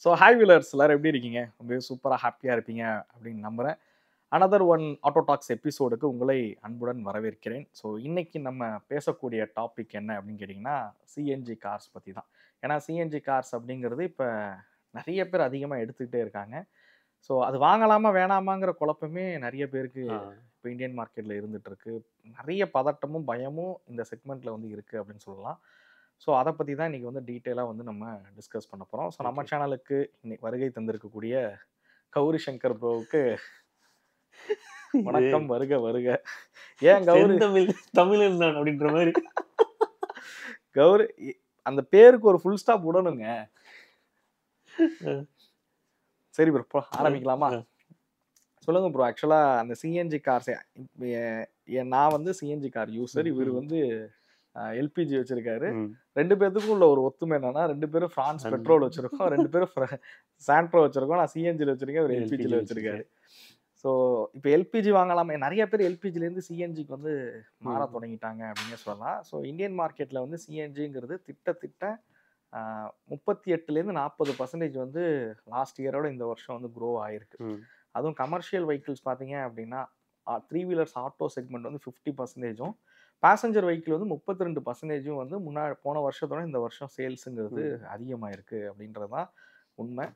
So hi wheelers எல்லாரும் எப்படி இருக்கீங்க? ரொம்பவே சூப்பராக ஹாப்பியாக இருப்பீங்க அப்படின்னு நம்புகிறேன். அனதர் ஒன் ஆட்டோ டாக்ஸ் எபிசோடுக்கு உங்களை அன்புடன் வரவேற்கிறேன். ஸோ இன்னைக்கு நம்ம பேசக்கூடிய டாபிக் என்ன அப்படின்னு கேட்டிங்கன்னா, சிஎன்ஜி கார்ஸ் பற்றி தான். ஏன்னா சிஎன்ஜி கார்ஸ் அப்படிங்கிறது இப்போ நிறைய பேர் அதிகமாக எடுத்துக்கிட்டே இருக்காங்க. ஸோ அது வாங்கலாமா வேணாமாங்கிற குழப்பமே நிறைய பேருக்கு இப்போ இந்தியன் மார்க்கெட்டில் இருந்துட்டு இருக்கு. நிறைய பதட்டமும் பயமும் இந்த செக்மெண்ட்டில் வந்து இருக்குது அப்படின்னு சொல்லலாம். ஸோ அதை பற்றி தான் இன்றைக்கி வந்து டீட்டெயிலாக வந்து நம்ம டிஸ்கஸ் பண்ண போகிறோம். ஸோ நம்ம சேனலுக்கு இன்னைக்கு வருகை தந்திருக்கக்கூடிய கௌரி சங்கர் ப்ரோவுக்கு வணக்கம், வருக வருக. ஏன் கௌரி தமிழன் நான் அப்படின்ற மாதிரி கௌரி அந்த பேருக்கு ஒரு ஃபுல் ஸ்டாப் விடணுங்க. சரி ப்ரோ, ஆரம்பிக்கலாமா? சொல்லுங்க ப்ரோ. ஆக்சுவலாக அந்த சிஎன்ஜி கார்ஸ் நான் வந்து சிஎன்ஜி கார் யூசர், இவர் வந்து எல்பிஜி வச்சிருக்காரு. ரெண்டு பேர்த்துக்கும் உள்ள ஒரு ஒத்துமை என்னன்னா, ரெண்டு பேரும் பிரான்ஸ் பெட்ரோல் வச்சிருக்கோம், ரெண்டு பேரும் சாண்ட்ரோ வச்சிருக்கோம். நான் சிஎன்ஜியில் வச்சிருக்கேன், அவர் எல்பிஜியில் வச்சிருக்காரு. ஸோ இப்போ எல்பிஜி வாங்கலாமா? நிறைய பேர் எல்பிஜிலேருந்து சிஎன்ஜிக்கு வந்து மாற தொடங்கிட்டாங்க அப்படின்னே சொல்லலாம். ஸோ இந்தியன் மார்க்கெட்டில் வந்து சிஎன்ஜிங்கிறது திட்ட 38% 40% வந்து லாஸ்ட் இயரோட இந்த வருஷம் வந்து க்ரோ ஆயிருக்கு. அதுவும் கமர்ஷியல் வெஹிக்கிள்ஸ் பார்த்தீங்க அப்படின்னா 3 வீலர்ஸ் ஆட்டோ செக்மெண்ட் வந்து 50%, பேசஞ்சர் வெஹிக்கிள் வந்து 32% வந்து போன வருஷத்தோட இந்த வருஷம் சேல்ஸுங்கிறது அதிகமாயிருக்கு அப்படின்றது தான் உண்மை.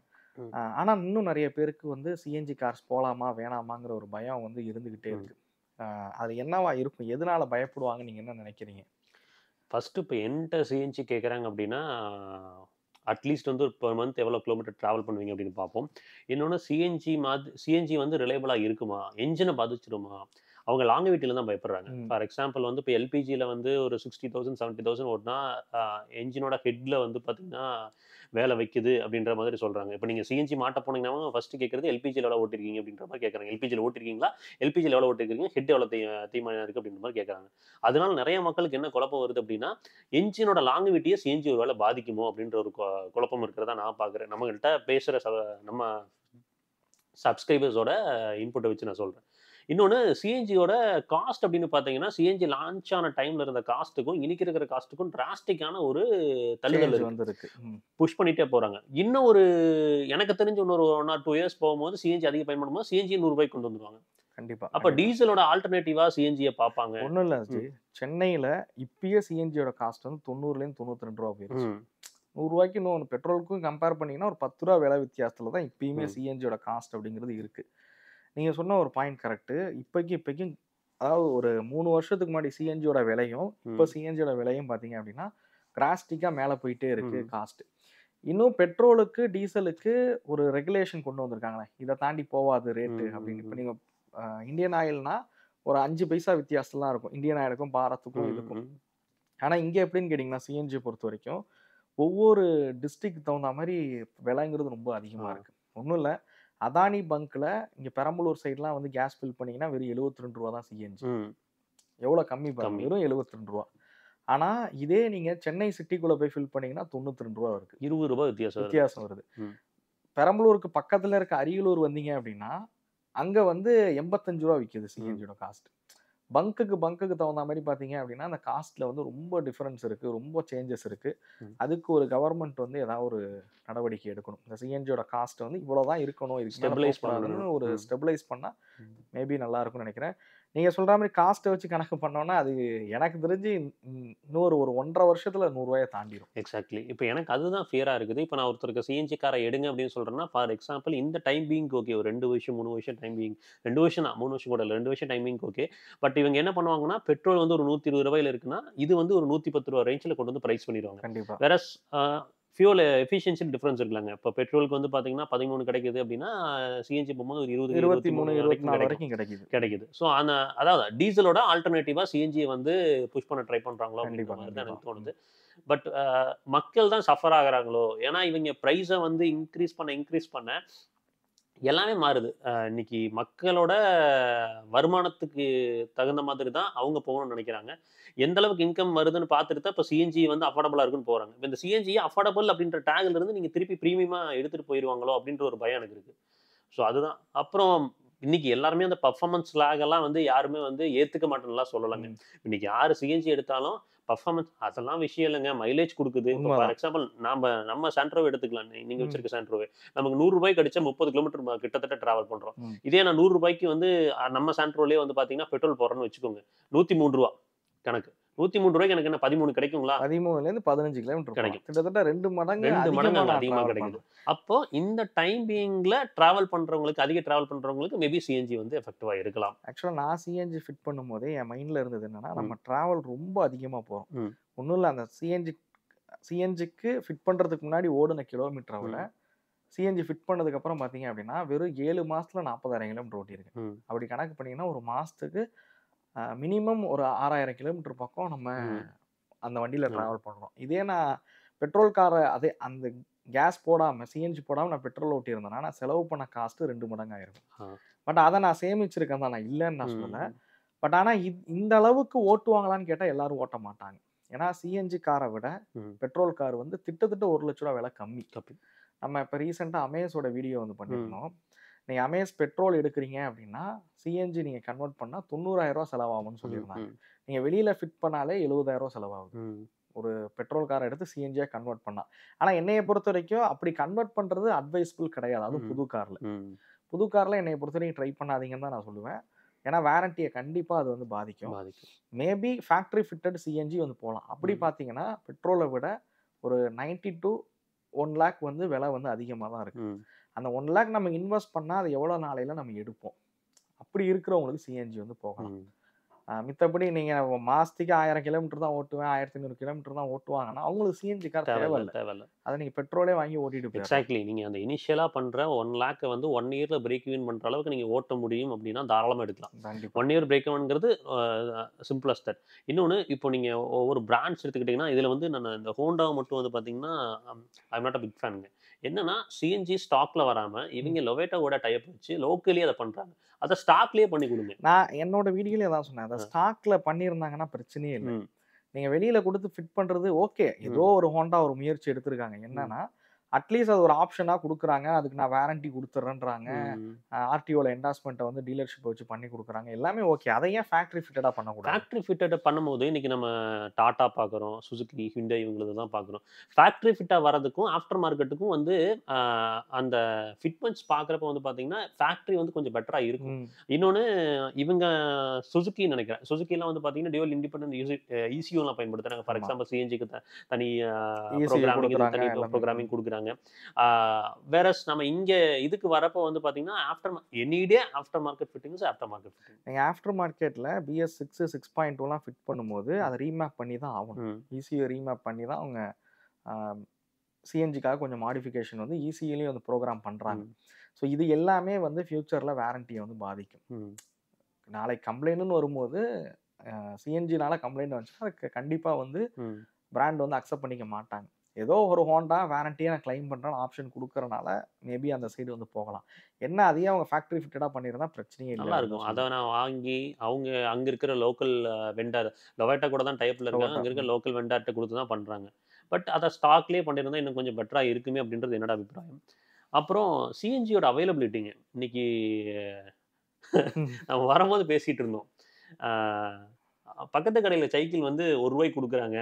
ஆனால் இன்னும் நிறைய பேருக்கு வந்து சிஎன்ஜி கார்ஸ் போகலாமா வேணாமாங்கிற ஒரு பயம் வந்து இருந்துக்கிட்டே இருக்கு. அது என்னவா இருக்கும்? எதனால பயப்படுவாங்க, நீங்கள் என்ன நினைக்கிறீங்க? ஃபர்ஸ்ட் இப்போ என்கிட்ட சிஎன்ஜி கேட்குறாங்க அப்படின்னா, அட்லீஸ்ட் வந்து ஒரு பெர் மந்த் எவ்வளோ கிலோமீட்டர் ட்ராவல் பண்ணுவீங்க அப்படின்னு பார்ப்போம். இன்னொன்று சிஎன்ஜி வந்து ரிலையபிளாக இருக்குமா, என்ஜினை பாதிச்சிடுமா, அவங்க லாங்கவிட்டியில் தான் பயப்படுறாங்க. ஃபார் எக்ஸாம்பிள் வந்து இப்போ எல்பிஜியில் வந்து ஒரு 60,000 70,000 ஓட்டினா என்ஜினோட ஹெட்டில் வந்து பார்த்தீங்கன்னா வேலை வைக்குது அப்படின்ற மாதிரி சொல்கிறாங்க. இப்போ நீங்கள் சிஎன்ஜி மாட்ட போனீங்கன்னா ஃபஸ்ட்டு கேட்குறது எல்பிஜியில் எவ்வளோ ஓட்டிருக்கீங்க அப்படின்ற மாதிரி கேட்குறாங்க. எல்பிஜியில் ஓட்டிருக்கீங்களா, எல்பிஜியில் எவ்வளோ ஓட்டிருக்கீங்க, ஹெட் எவ்வளோ தீமானம் இருக்குது அப்படின்ற மாதிரி கேட்குறாங்க. அதனால நிறைய மக்களுக்கு என்ன குழப்பம் வருது அப்படின்னா, என்ஜினோட லாங்கவிட்டியை சிஎன்ஜி ஒரு வேலை பாதிக்குமோ அப்படின்ற ஒரு குழப்பம் இருக்கிறதா நான் பார்க்குறேன். நம்மகிட்ட பேசுகிற நம்ம சப்ஸ்கிரைபர்ஸோட இன்புட்டை வச்சு நான் சொல்கிறேன். இன்னொன்று, சிஎன்ஜியோட காஸ்ட் அப்படின்னு பார்த்தீங்கன்னா, சிஎன்ஜி லான்ச் ஆன டைமில் இருந்த காஸ்ட்டுக்கும் இன்னைக்கு இருக்கிற காஸ்ட்டுக்கும் டிராஸ்டிக்கான ஒரு தள்ளுதல் வந்துருக்கு. புஷ் பண்ணிகிட்டே போகிறாங்க. இன்னும் ஒரு எனக்கு தெரிஞ்ச இன்னொரு 1 or 2 years போகும்போது சிஎன்ஜி அதிக பயன்படும் போது சிஎன்ஜி 100 ரூபாய்க்கு கொண்டு வந்துடுவாங்க. கண்டிப்பாக. அப்போ டீசலோட ஆல்டர்னேட்டிவாக சிஎன்ஜியை பார்ப்பாங்க. ஒன்றும் இல்லை ஜி, சென்னையில் இப்பயே சிஎன்ஜியோட காஸ்ட் வந்து 90லேருந்து 92 ரூபா போயிடுச்சு. 100 ரூபாய்க்கு இன்னும் பெட்ரோலுக்கும் கம்பேர் பண்ணிங்கன்னா ஒரு 10 ரூபா விலை வித்தியாசத்தில் தான் இப்பயுமே சிஎன்ஜியோட காஸ்ட் அப்படிங்கிறது இருக்குது. நீங்கள் சொன்ன ஒரு பாயிண்ட் கரெக்டு. இப்போக்கும் அதாவது ஒரு 3 வருஷத்துக்கு முன்னாடி சிஎன்ஜியோட விலையும் இப்போ சிஎன்ஜியோட விலையும் பார்த்தீங்க அப்படின்னா டிராஸ்டிக்காக மேலே போயிட்டே இருக்குது காஸ்ட்டு. இன்னும் பெட்ரோலுக்கு டீசலுக்கு ஒரு ரெகுலேஷன் கொண்டு வந்திருக்காங்களே, இதை தாண்டி போகாது ரேட்டு அப்படின்னு. இப்போ நீங்கள் இந்தியன் ஆயில்னா ஒரு 5 பைசா வித்தியாசம் தான் இருக்கும் இந்தியன் ஆயிலுக்கும் பாரத்துக்கும் இதுக்கும். ஆனால் இங்கே எப்படின்னு கேட்டிங்கன்னா சிஎன்ஜி பொறுத்த வரைக்கும் ஒவ்வொரு டிஸ்ட்ரிக்ட் தகுந்த மாதிரி விலைங்கிறது ரொம்ப அதிகமாக இருக்குது. ஒன்றும் இல்லை, அதானி பங்க்கில் இங்கே பெரம்பலூர் சைட்லாம் வந்து கேஸ் ஃபில் பண்ணிங்கன்னா வெறும் 72 ரூபா தான் சிஎன்ஜி. எவ்வளோ கம்மி பாருங்க, வெறும் 72 ரூபா. ஆனால் இதே நீங்கள் சென்னை சிட்டிக்குள்ளே போய் ஃபில் பண்ணிங்கன்னா 92 ரூபா இருக்குது. 20 ரூபா வித்தியாசம் வருது. பெரம்பலூருக்கு பக்கத்தில் இருக்க அரியலூர் வந்தீங்க அப்படின்னா அங்கே வந்து 85 ரூபா விற்கிது சிஎன்ஜியோட காஸ்ட். பங்குக்கு தகுந்த மாதிரி பார்த்தீங்க அப்படின்னா அந்த காஸ்ட்டில் வந்து ரொம்ப டிஃப்ரென்ஸ் இருக்குது, ரொம்ப சேஞ்சஸ் இருக்குது. அதுக்கு ஒரு கவர்மெண்ட் வந்து ஏதாவது ஒரு நடவடிக்கை எடுக்கணும். இந்த சிஎன்ஜியோட காஸ்ட் வந்து இவ்வளோ தான் இருக்கணும், இது ஸ்டெபிலைஸ் பண்ணணும்னு ஒரு ஸ்டெபிலைஸ் பண்ணால் மேபி நல்லா இருக்கும்னு நினைக்கிறேன். நீங்கள் சொல்கிற மாதிரி காஸ்ட்டை வச்சு கணக்கு பண்ணோன்னா அது எனக்கு தெரிஞ்சு இன்னொரு 1.5 வருஷத்தில் 100 ரூபாயை தாண்டிடும். எக்ஸாக்ட்லி. இப்போ எனக்கு அதுதான் ஃபியராக இருக்குது. இப்போ நான் ஒருத்தருக்கு சிஎன்ஜி காரை எடுங்க அப்படின்னு சொல்கிறேன்னா, ஃபார் எக்ஸாம்பிள் இந்த டைமிங் ஓகே, ஒரு 2 வருஷம் 3 வருஷம் டைமிங், 2 வருஷம் தான், 3 வருஷம் கூட இல்லை, 2 வருஷம் டைமிங் ஓகே. பட் இவங்க என்ன பண்ணுவாங்கன்னா, பெட்ரோல் வந்து ஒரு 120 ரூபாயில் இருக்குன்னா இது வந்து ஒரு 110 ரூபா ரேஞ்சில் கொண்டு வந்து ப்ரைஸ் பண்ணிடுவாங்க. கண்டிப்பாக. வேற ஃபியூல் எஃபிஷியன்சி டிஃப்ரென்ஸ் இருக்குல்லங்க. இப்போ பெட்ரோலுக்கு வந்து பார்த்தீங்கன்னா 13 கிடைக்குது அப்படின்னா சிஎன்ஜி போகும்போது ஒரு 20 23 வரைக்கும் கிடைக்குது. ஸோ அதாவது டீசலோட ஆல்டர்னேட்டிவாக சிஎன்ஜியை வந்து புஷ் பண்ண ட்ரை பண்ணுறாங்களோ அப்படின்ற மாதிரி தான் எனக்கு தோணுது. பட் மக்கள் தான் சஃபர் ஆகுறாங்களோ, ஏன்னா இவங்க ப்ரைஸை வந்து இன்க்ரீஸ் பண்ண எல்லாமே மாறுது. இன்னைக்கு மக்களோட வருமானத்துக்கு தகுந்த மாதிரி தான் அவங்க போகணும்னு நினைக்கிறாங்க. எந்த அளவுக்கு இன்கம் வருதுன்னு பார்த்துட்டு தான் இப்போ சிஎன்ஜி வந்து அஃபோர்டபுளாக இருக்குன்னு போகிறாங்க. இப்போ இந்த சிஎன்ஜி அஃபோர்டபுள் அப்படின்ற டேக்ல இருந்து நீங்கள் திருப்பி ப்ரீமியமாக எடுத்துகிட்டு போயிடுவாங்களோ அப்படின்ற ஒரு பயம் எனக்கு இருக்குது. ஸோ அதுதான். அப்புறம் இன்னைக்கு எல்லாருமே அந்த பர்ஃபார்மன்ஸ் லேக் எல்லாம் வந்து யாருமே வந்து ஏத்துக்க மாட்டேன்னுலாம் சொல்லலைங்க. இன்னைக்கு யாரு சிஎன்ஜி எடுத்தாலும் பர்ஃபார்மன்ஸ் அதெல்லாம் விஷயம் இல்லைங்க. மைலேஜ் கொடுக்குது. இப்போ ஃபார் எக்ஸாம்பிள் நம்ம சாண்ட்ரோவை எடுத்துக்கலாம். நீங்க வச்சிருக்க சாண்ட்ரோவே நமக்கு 100 ரூபாய்க்கு அடிச்சா 30 கிலோமீட்டர் கிட்டத்தட்ட டிராவல் பண்றோம். இதே நான் 100 ரூபாய்க்கு வந்து நம்ம சாண்ட்ரோலே வந்து பாத்தீங்கன்னா பெட்ரோல் போடுறேன்னு வச்சுக்கோங்க, 103 ரூபா கணக்கு. 103 ரூபாய்க்கு எனக்கு என்ன 13 கிடைக்குங்களா? 13ல 15 கிலோமீட்டர் கிடைக்கும். கிட்டத்தட்ட 2 மடங்கு அதிகமா கிடைக்குது. அப்போ இந்த டைம் பீயிங்ல டிராவல் பண்றவங்களுக்கு, அதிக டிராவல் பண்றவங்களுக்கு மேபி சிஎன்ஜி வந்து எஃபெக்டிவா இருக்கலாம். ஆக்சுவலா நான் சிஎன்ஜி ஃபிட் பண்ணும்போதே என் மைண்ட்ல இருந்தது என்னன்னா, நம்ம டிராவல் ரொம்ப அதிகமா போறோம். ஒன்றும் இல்லை, அந்த சிஎன்ஜிக்கு ஃபிட் பண்ணுறதுக்கு முன்னாடி ஓடுன கிலோமீட்டரை விட சிஎன்ஜி ஃபிட் பண்ணதுக்கு அப்புறம் பார்த்தீங்க அப்படின்னா வெறும் 7 மாசத்துல 40,000 கிலோமீட்டர் ஓட்டியிருக்கேன். அப்படி கணக்கு பண்ணிங்கன்னா ஒரு மாசத்துக்கு மினிமம் ஒரு 6,000 கிலோமீட்டர் பக்கம் நம்ம அந்த வண்டியில் ட்ராவல் பண்ணுறோம். இதே நான் பெட்ரோல் காரை அந்த கேஸ் போடாமல் சிஎன்ஜி போடாமல் நான் பெட்ரோல் ஓட்டியிருந்தேன்னா நான் செலவு பண்ண காஸ்ட்டு 2 மடங்கு ஆயிருக்கும். பட் அதை நான் சேமிச்சிருக்கேன் தான், நான் இல்லைன்னு நான் சொல்லலை. பட் ஆனால் இந்த அளவுக்கு ஓட்டுவாங்களான்னு கேட்டால் எல்லாரும் ஓட்ட மாட்டாங்க. ஏன்னா சிஎன்ஜி காரை விட பெட்ரோல் கார் வந்து திட்டத்தட்ட 1 லட்ச ரூபா விலை கம்மி. நம்ம இப்போ ரீசெண்டாக அமேஸோட வீடியோ வந்து பண்ணியிருந்தோம். நீங்கள் அமேஸ் பெட்ரோல் எடுக்கிறீங்க அப்படின்னா சிஎன்ஜி நீங்கள் கன்வெர்ட் பண்ணால் 90,000 ரூபா செலவாகும்னு சொல்லியிருந்தாங்க. நீங்கள் வெளியில் ஃபிட் பண்ணாலே 70,000 ரூபா செலவாகுது ஒரு பெட்ரோல் காரை எடுத்து சிஎன்ஜியாக கன்வெர்ட் பண்ணால். ஆனால் என்னையை பொறுத்த வரைக்கும் அப்படி கன்வெர்ட் பண்ணுறது அட்வைஸபிள் கிடையாது. அதுவும் புது காரில் என்னையை பொறுத்த வரைக்கும் ட்ரை பண்ணாதீங்கன்னு தான் நான் சொல்லுவேன். ஏன்னா வாரண்டியை கண்டிப்பாக அது வந்து பாதிக்கும். மேபி ஃபேக்ட்ரி ஃபிட்டட் சிஎன்ஜி வந்து போகலாம். அப்படி பார்த்தீங்கன்னா பெட்ரோலை விட ஒரு 90 to 1 lakh வந்து விலை வந்து அதிகமாக தான் இருக்குது. அந்த 1 lakh நம்ம இன்வெஸ்ட் பண்ணால் அது எவ்வளோ நாளையில் நம்ம எடுப்போம். அப்படி இருக்கிறவங்களுக்கு சிஎன்ஜி வந்து போகலாம். மித்தபடி நீங்கள் மாதத்துக்கு 1000 கிலோமீட்டர் தான் ஓட்டுவேன், 1500 கிலோமீட்டர் தான் ஓட்டுவாங்கன்னா அவங்களுக்கு சிஎன்ஜி கார் தேவையில்லை. அதை நீங்கள் பெட்ரோலே வாங்கி ஓட்டிட்டு போய் எக்ஸாக்ட்லி நீங்கள் அந்த இனிஷியலாக பண்ணுற 1 lakh வந்து 1 yearல பிரேக் ஈவன் பண்ணுற அளவுக்கு நீங்கள் ஓட்ட முடியும் அப்படின்னா தாராளமாக எடுக்கலாம். 1 year பிரேக் ஈவன்ங்கிறது சிம்பிளஸ்ட் தட். இன்னொன்று இப்போ நீங்கள் ஒவ்வொரு பிராண்ட்ஸ் எடுத்துக்கிட்டிங்கன்னா இதில் வந்து நான் இந்த ஹோண்டா மட்டும் வந்து பார்த்தீங்கன்னா I am not a big ஃபேனுங்க. என்னன்னா சிஎன்ஜி ஸ்டாக்ல வராமல் இவங்க லொவேட்டாவோட டைப் வச்சு லோக்கலி அதை பண்ணுறாங்க. அதை ஸ்டாக்லேயே பண்ணி கொடுங்க. நான் என்னோட வீடியோலேயே தான் சொன்னேன், அதை ஸ்டாக்ல பண்ணியிருந்தாங்கன்னா பிரச்சனையே இல்லை. நீங்கள் வெளியில் கொடுத்து ஃபிட் பண்ணுறது ஓகே, ஏதோ ஒரு ஹோண்டா ஒரு முயற்சி எடுத்திருக்காங்க. என்னன்னா அட்லீஸ்ட் அது ஒரு ஆப்ஷனாக கொடுக்குறாங்க, அதுக்கு நான் வாரண்டி கொடுத்துட்றேன்றாங்க, ஆர்டிஓவில் என்டாஸ்மெண்ட்டை வந்து டீலர்ஷிப்பை வச்சு பண்ணி கொடுக்குறாங்க, எல்லாமே ஓகே. அதை ஏன் ஃபேக்ட்ரி ஃபிட்டடாக பண்ணக்கூடாது? ஃபேக்ட்ரி ஃபிட்டடாக பண்ணும்போது இன்றைக்கி நம்ம டாட்டா பார்க்குறோம், சுசுகி, ஹிண்டை இவங்களது தான் பார்க்குறோம். ஃபேக்ட்ரி ஃபிட்டாக வரதுக்கும் ஆஃப்டர் மார்க்கெட்டுக்கும் வந்து அந்த ஃபிட்மெண்ட்ஸ் பார்க்குறப்ப வந்து பார்த்தீங்கன்னா ஃபேக்ட்ரி வந்து கொஞ்சம் பெட்டராக இருக்கும். இன்னொன்று இவங்க சுசுக்கின்னு நினைக்கிறேன், சுசுக்கிலாம் வந்து பார்த்தீங்கன்னா டியூவல் இண்டிபெண்டன்ட் இசியூலாம் பயன்படுத்துகிறாங்க. ஃபார் எக்ஸாம்பிள் சிஎன்ஜிக்கு தனி ப்ரோக்ராமிங் கொடுக்குறாங்க. வேறஸ் நம்ம இங்க இதுக்கு வரப்போ வந்து பாத்தீங்கன்னா after market fittings after market fitting. நீங்க ஆஃப்டர் மார்க்கெட்ல BS6 6.2லாம் ஃபிட் பண்ணும்போது அதை ரீமேப் பண்ணி தான் ஆகணும். ECU ரீமேப் பண்ணி தான் அவங்க சிஎன்ஜிக்காக கொஞ்சம் மாடிஃபிகேஷன் வந்து ECUலயும் வந்து ப்ரோக்ராம் பண்றாங்க. ஸோ இது எல்லாமே வந்து ஃபியூச்சர்ல வாரண்டியை வந்து பாதிக்கும். நாளைக்கு கம்ப்ளைண்ட்னு வரும்போது சிஎன்ஜினால கம்ப்ளைண்ட் வந்துச்சுன்னா அதுக்கு கண்டிப்பா வந்து பிராண்ட் வந்து அக்செப்ட் பண்ணிக்க மாட்டாங்க. ஏதோ ஒரு ஹோண்டா வாரண்டியை நான் கிளைம் பண்ணுறேன்னு ஆப்ஷன் கொடுக்கறனால மேபி அந்த சைடு வந்து போகலாம். என்ன அதையே அவங்க ஃபேக்ட்ரி ஃபிட்டடாக பண்ணியிருந்தா பிரச்சனையே இல்லை, நல்லா இருக்கும். அதை நான் வாங்கி அவங்க அங்கே இருக்கிற லோக்கல் வெண்டர் லொவேட்டா கூட தான் டைப்பில் இருக்காங்க, அங்கே இருக்கிற லோக்கல் வெண்டர்கிட்ட கொடுத்து தான் பண்ணுறாங்க. பட் அதை ஸ்டாக்லேயே பண்ணியிருந்தா இன்னும் கொஞ்சம் பெட்டராக இருக்குமே அப்படின்றது என்னோட அபிப்பிராயம். அப்புறம் சிஎன்ஜியோட அவைலபிலிட்டிங்க, இன்னைக்கு நம்ம வரும்போது பேசிகிட்டு இருந்தோம். பக்கத்து கடையில சைக்கிள் வந்து 1 ரூபாய்க்கு கொடுக்குறாங்க,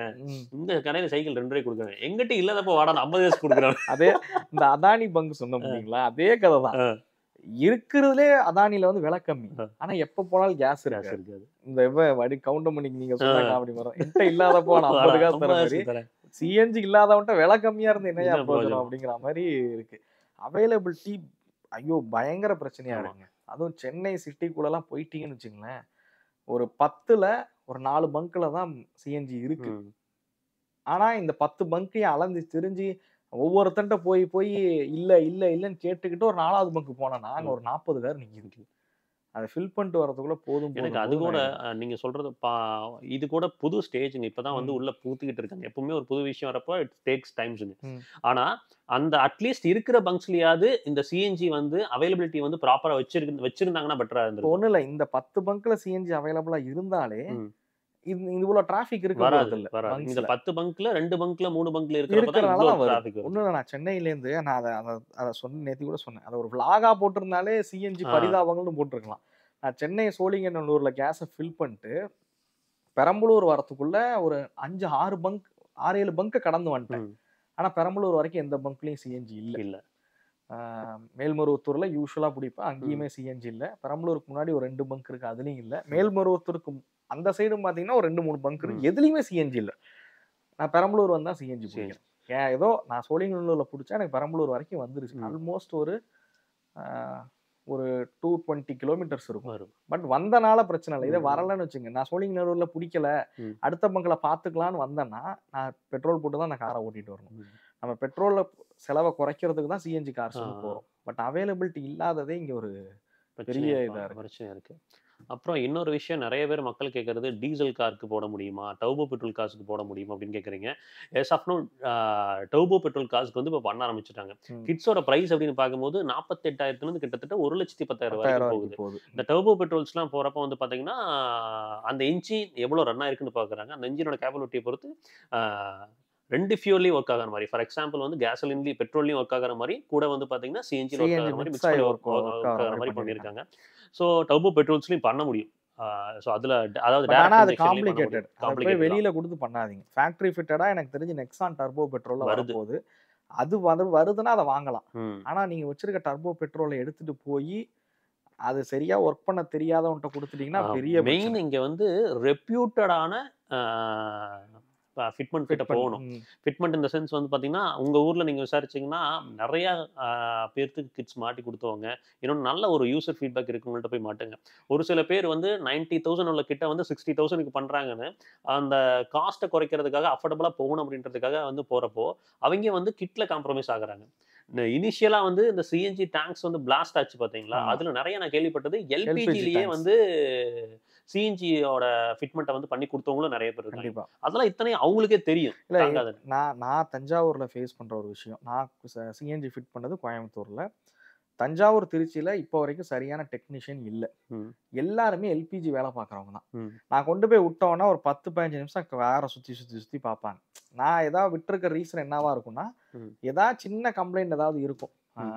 இந்த கடையில சைக்கிள் 2 ரூபாய்க்கு கொடுக்குறாங்க. எங்கிட்ட இல்லாதப்ப வாடா 50 காசு கொடுக்குறாங்க. அதே இந்த அதானி பங்கு சொன்னோம் இல்லைங்களா, அதே கதை தான். இருக்கிறதுலே அதானில வந்து விலை கம்மி, ஆனா எப்ப போனாலும் கேஸ் இருக்காது. இந்த வடி கவுண்டர் மணிக்கு நீங்க சொன்னாங்க அப்படி வரும், என்கிட்ட இல்லாதப்போ நான் 50 காசு தர மாதிரி சிஎன்ஜி இல்லாதவன்ட்ட விலை கம்மியா இருந்து என்னையா போகணும் அப்படிங்கிற மாதிரி இருக்கு. அவைலபிலிட்டி ஐயோ பயங்கர பிரச்சனையா இருக்குங்க. அதுவும் சென்னை சிட்டிக்குள்ளெல்லாம் போயிட்டீங்கன்னு வச்சுங்களேன், ஒரு 10ல ஒரு 4 பங்க்ல தான் சிஎன்ஜி இருக்கு. ஆனா இந்த 10 பங்கையும் அலைஞ்சு திரிஞ்சு ஒவ்வொருத்தன்ட்ட போய் இல்லைன்னு கேட்டுக்கிட்டு ஒரு 4வது பங்கு போனா அங்க ஒரு 40 கார் நிக்குது. அதை ஃபில் பண்ணிட்டு வரதுக்குள்ள போதும். எனக்கு அது கூட நீங்க சொல்றது இது கூட புது ஸ்டேஜுங்க. இப்பதான் வந்து உள்ள பூத்துக்கிட்டு இருக்காங்க. எப்பவுமே ஒரு புது விஷயம் வரப்போ இட் டேக்ஸ் டைம்ஸுங்க. ஆனா அந்த அட்லீஸ்ட் இருக்கிற பங்க்ஸ்லயாவது இந்த சிஎன்ஜி வந்து அவைலபிலிட்டி வந்து ப்ராப்பரா வச்சிருந்தாங்கன்னா பெட்டரா இருந்திருக்கும். ஒண்ணு இல்ல, இந்த 10 பங்க்ல சிஎன்ஜி அவைலபிளா இருந்தாலே இவ்வளவு டிராபிக் இருக்க வராது போறது இல்ல வராது. இந்த பங்க்ஸ்ல 10 பங்க்ல 2 பங்க்ல 3 பங்க்ல இருக்கிறப்ப தான் இருக்கிறனால இவ்ளோ தான் வருது. டிராபிக் வருது. ஒண்ணும் இல்ல, நான் சென்னையில இருந்து நான் அத சொன்ன நேத்து கூட சொன்னேன். அத ஒரு விளாகா போட்டிருந்தாலே சிஎன்ஜி ஆ. பரிதாபங்கள்னு போட்டிருக்கலாம். நான் சென்னை சோழிங்கநல்லூர்ல கேஸ ஃபில் பண்ணிட்டு பெரம்பலூர் வரதுக்குள்ள ஒரு 5, 6 பங்க் 6, 7 பங்க் கடந்து வந்துட்டேன். ம். ஆனா பெரம்பலூர் வரைக்கும் எந்த பங்க்லயும் சிஎன்ஜி இல்ல. இல்ல. ஆ, மேல்மருவத்தூர்ல யூசுவலா பிடிப்பேன். ம். அங்கேயுமே சிஎன்ஜி இல்ல. பெரம்பலூருக்கு முன்னாடி ஒரு 2 பங்க் இருக்கு. அதுலயும் இல்ல. மேல்மருவத்தூருக்கு அந்த சைடும் பார்த்தீங்கன்னா ஒரு 2, 3 பங்க் ம். இருக்கு. எதுலயுமே சிஎன்ஜி இல்ல. நான் பெரம்பலூர் வந்தா சிஎன்ஜி சரி. பிடிக்கிறேன். ஏதோ நான் சோழிங்கநல்லூர்ல புடிச்சா எனக்கு பெரம்பலூர் வரைக்கும் வந்துருச்சு. ம். ஆல்மோஸ்ட் ஆ, ஒரு 220 கிலோமீட்டர்ஸ் இருக்கும். வரும். பட் வந்தனால பிரச்சனை இல்ல. இதே ம். வரலன்னு வச்சுங்க. நான் சோழிங்கநல்லூர்ல புடிக்கல. ம். அடுத்த பங்க்ல பார்த்துக்கலான்னு வந்தேன்னா, நான் பெட்ரோல் போட்டு தான் அந்த கார ஓட்டிட்டு வரணும். ம். நம்ம பெட்ரோல்ல செலவ குறைக்கிறதுக்கு தான் சிஎன்ஜி கார்ஸ் ஆ. வந்து போறோம். பட் அவைலபிலிட்டி இல்லாததே இங்க ஒரு பெரிய இதா இருக்கு. பிரச்சனையா இருக்கு. அப்புறம் இன்னொரு விஷயம் நெறைய பேர் மக்கள் கேட்கறது டீசல் காருக்கு போட முடியுமா? டர்போ பெட்ரோல் கார்ஸ்க்கு போட முடியுமா? அப்படின்னு கேட்கறீங்க. As of now turbo petrol கார்ஸ்க்கு வந்து இப்ப பண்ண ஆரம்பிச்சுட்டாங்க. ம். கிட்ஸோட பிரைஸ் அப்படின்னு பார்க்கும்போது 48,000 கிட்டத்தட்ட 1,10,000 10,000 வரைக்கும் வரைக்கும் போகுது. போகுது. இந்த டர்போ பெட்ரோல்ஸ்லாம் போறப்ப வந்து பார்த்தீங்கன்னா, அந்த என்ஜின் எவ்வளோ ரன் ஆயிருக்குன்னு பார்க்குறாங்க. அந்த என்ஜினோட கேப்பபிலிட்டிய பொறுத்து ஆ 2 ஃபியூல்லயும் ஒர்க் ஆகுற மாரி. ஃபார் எக்ஸாம்பிள் வந்து கேசோலின்லயும் பெட்ரோல்லயும் ஒர்க் ஆகுற மாரி, கூட வந்து பார்த்தீங்கன்னா சிஎன்ஜில ஒர்க் சிஎன்ஜி ஆகுற மாரி மிக்ஸ் மிக்ஸ் ஆகி பண்ணி ஒர்க் ஒர்க் ஆகுற ஆகுற மாரி மாரி பண்ணியிருக்காங்க. பண்ணியிருக்காங்க. ஸோ டர்போ பெட்ரோல்ஸ்லயும் பண்ண முடியும். ஸோ அதுல அதாவது பட் ஆனா டைரக்ட் அது இன்ஜெக்ஷன்லயும் பண்ண முடியும். காம்ப்ளிகேட்டட். அத போய் காம்ப்ளிகேட்டட் தான். வெளியில குடுத்து பண்ணாதீங்க. ஃபேக்டரி ஃபிட்டடா எனக்கு தெரிஞ்சு நெக்ஸான் டர்போ பெட்ரோல்ல வருது. வரப்போகுது. அது வருதுன்னா அத வாங்கலாம். ம். ஆனா நீங்க வச்சிருக்க டர்போ பெட்ரோல எடுத்துட்டு போயி, அது சரியா ஒர்க் பண்ண தெரியாதவன்ட்ட குடுத்துட்டீங்கன்னா பெரிய மெயின் பிரச்சனை. இங்க வந்து ரெப்யூட்டடான ஆ ஃபிட்மென்ட் கிட்ட ஃபிட் பண்ணி. போகணும். ஃபிட்மென்ட் இன் த சென்ஸ் வந்து பார்த்தீங்கன்னா, உங்க ஊர்ல நீங்க விசாரிச்சீங்கன்னா, நெறைய ஆ பேருக்கு கிட்ஸ் மாட்டி குடுத்தவங்க. இன்னொன்னு நல்ல ஒரு யூசர் ஃபீட்பேக் இருக்கவங்கள்ட்ட போய் மாட்டுங்க. ஒரு சில பேர் வந்து 90,000 உள்ள கிட்ட வந்து 60,000க்கு பண்றாங்கன்னு, அந்த காஸ்ட்ட குறைக்கிறதுக்காக அஃபோர்டபுளா போகணும் அப்படின்றதுக்காக வந்து போறப்போ, அவைங்க வந்து கிட்ல காம்ப்ரமைஸ் ஆகுறாங்க. இந்த இனிஷியலா வந்து இந்த சிஎன்ஜி டேங்க்ஸ் வந்து பிளாஸ்ட் ஆச்சு பார்த்தீங்களா? ஆமா. அதுல நெறைய நான் கேள்விப்பட்டது எல்பிஜி எல்பிஜிலயே டேங்க்ஸ். வந்து சிஎன்ஜியோட ஃபிட்மெண்ட்ட வந்து பண்ணி குடுத்தவங்களும் நெறைய பேர் இருக்காங்க. கண்டிப்பா. அதெல்லாம் இத்தனையும் அவங்களுக்கே தெரியும். இல்ல தாங்காதுன்னு. நான் தஞ்சாவூர்ல ஃபேஸ் பண்ற ஒரு விஷயம். நான் சிஎன்ஜி ஃபிட் பண்ணது கோயம்புத்தூர்ல. தஞ்சாவூர், திருச்சியில இப்போ வரைக்கும் சரியான டெக்னீஷியன் இல்ல. ம். எல்லாருமே எல்பிஜி வேல பார்க்குறவங்க தான். ம். நான் கொண்டு போய் விட்டோம்னா ஒரு 10, 15 நிமிஷம் கார சுத்தி பார்ப்பாங்க. நான் ஏதாவது விட்டுருக்க ரீசன் என்னவா இருக்கும்னா, ம். ஏதாவது சின்ன கம்ப்ளைண்ட் ஏதாவது இருக்கும். ம்.